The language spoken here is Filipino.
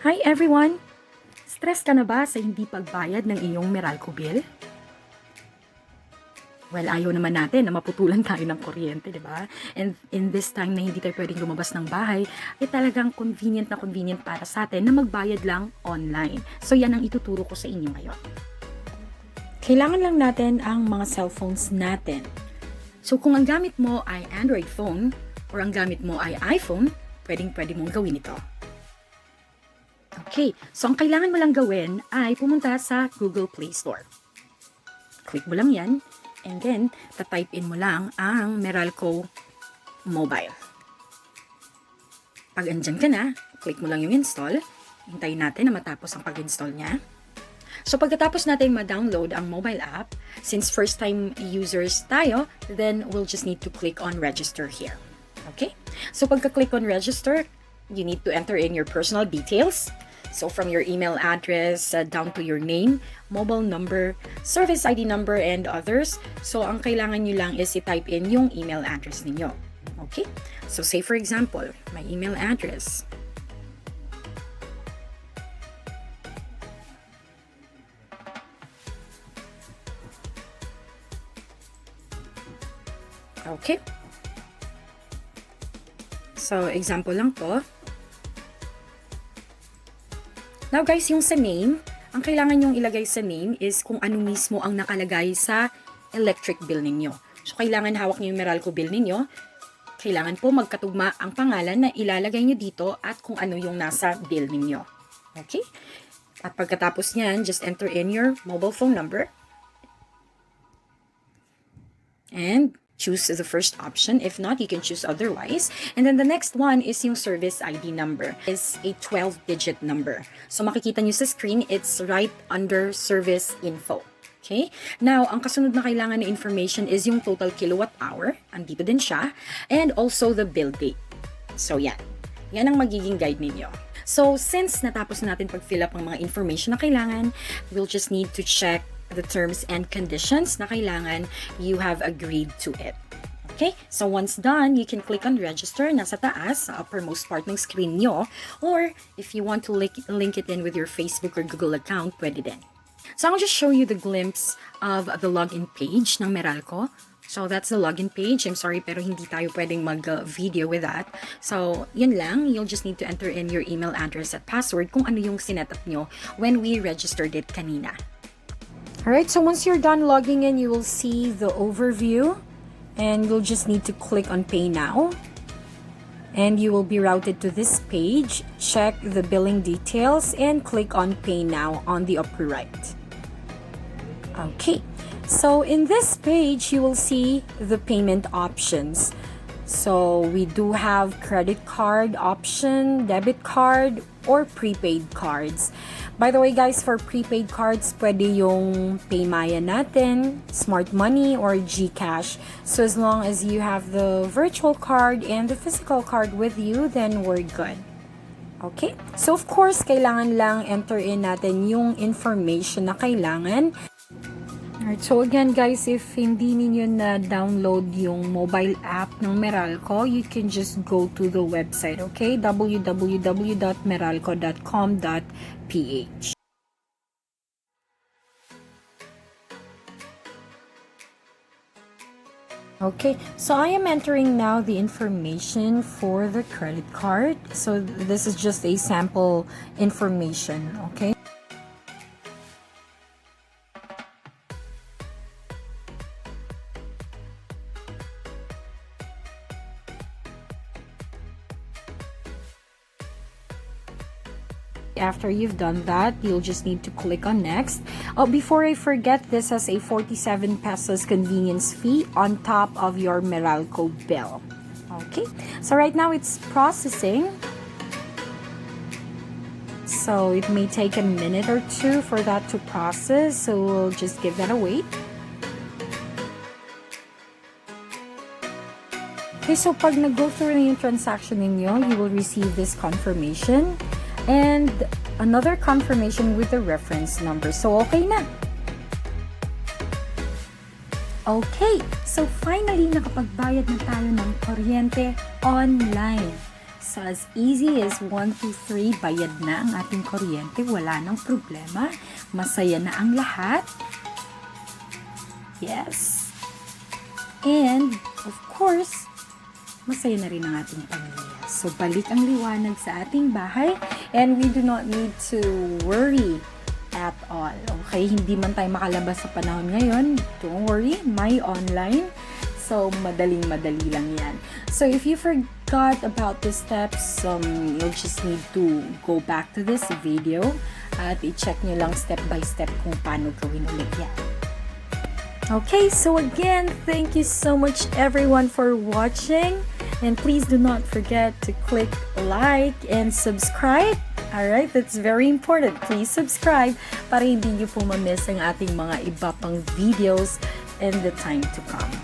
Hi everyone! Stress ka na ba sa hindi pagbayad ng iyong Meralco bill? Well, ayaw naman natin na maputulan tayo ng kuryente, di ba? And in this time na hindi tayo pwedeng lumabas ng bahay, ay talagang convenient na convenient para sa atin na magbayad lang online. So yan ang ituturo ko sa inyo ngayon. Kailangan lang natin ang mga cellphones natin. So kung ang gamit mo ay Android phone or ang gamit mo ay iPhone, pwedeng-pwede mong gawin ito. Okay, so ang kailangan mo lang gawin ay pumunta sa Google Play Store. Click mo lang yan, and then tatype in mo lang ang Meralco Mobile. Pag andyan ka na, click mo lang yung install. Hintayin natin na matapos ang pag-install niya. So pagkatapos natin ma-download ang mobile app, since first time users tayo, then we'll just need to click on register here. Okay? So pagka-click on register, you need to enter in your personal details. So from your email address down to your name, mobile number, service ID number, and others. So ang kailangan nyo lang is i-type in yung email address ninyo. Okay? So say for example, my email address. Okay? So example lang to. Now guys, yung sa name, ang kailangan nyong ilagay sa name is kung ano mismo ang nakalagay sa electric bill ninyo. So kailangan hawak nyo yung Meralco bill ninyo. Kailangan po magkatugma ang pangalan na ilalagay nyo dito at kung ano yung nasa bill ninyo. Okay? At pagkatapos nyan, just enter in your mobile phone number. And choose the first option. If not, you can choose otherwise. And then the next one is yung service ID number. It's a 12-digit number. So makikita nyo sa screen, it's right under service info. Okay? Now, ang kasunod na kailangan na information is yung total kilowatt hour. Andito din siya. And also the bill date. So yan. Yan ang magiging guide ninyo. So since natapos na natin pag-fill up ang mga information na kailangan, we'll just need to check the terms and conditions na kailangan you have agreed to it. Okay? So once done, you can click on register nasa taas, sa uppermost part ng screen nyo, or if you want to link it in with your Facebook or Google account, pwede din. So I'll just show you the glimpse of the login page ng Meralco. So that's the login page. I'm sorry pero hindi tayo pwedeng mag-video with that. So yun lang, you'll just need to enter in your email address at password kung ano yung sinetup nyo when we registered it kanina. Alright, so once you're done logging in, you will see the overview and you'll just need to click on Pay Now. And you will be routed to this page. Check the billing details and click on Pay Now on the upper right. Okay, so in this page, you will see the payment options. So we do have credit card option, debit card, or prepaid cards. By the way guys, for prepaid cards, pwede yung PayMaya natin, Smart Money, or GCash. So as long as you have the virtual card and the physical card with you, then we're good. Okay? So of course, kailangan lang enter in natin yung information na kailangan. Alright, so again guys, if hindi ninyo na-download yung mobile app ng Meralco, you can just go to the website, okay? www.meralco.com.ph. Okay, so I am entering now the information for the credit card. So this is just a sample information, okay? After you've done that, you'll just need to click on next. Oh, before I forget, this has a 47 pesos convenience fee on top of your Meralco bill. Okay, so right now it's processing. So it may take a minute or two for that to process, so we'll just give that a wait. Okay, so pag nag-go through na yung transaction ninyo, you will receive this confirmation. And another confirmation with the reference number. So, okay na. Okay, so finally, nakapagbayad na tayo ng kuryente online. So as easy as 1, 2, 3, bayad na ang ating kuryente. Wala nang problema. Masaya na ang lahat. Yes. And, of course, masaya na rin ang ating pamilya. So, balik ang liwanag sa ating bahay and we do not need to worry at all. Okay? Hindi man tayo makalabas sa panahon ngayon. Don't worry. May online. So, madaling-madali lang yan. So, if you forgot about the steps, you'll just need to go back to this video at i-check nyo lang step by step kung paano gawin ulit yan. Okay, so again, thank you so much everyone for watching. And please do not forget to click like and subscribe. Alright, that's very important. Please subscribe para hindi nyo po ma-miss ang ating mga iba pang videos in the time to come.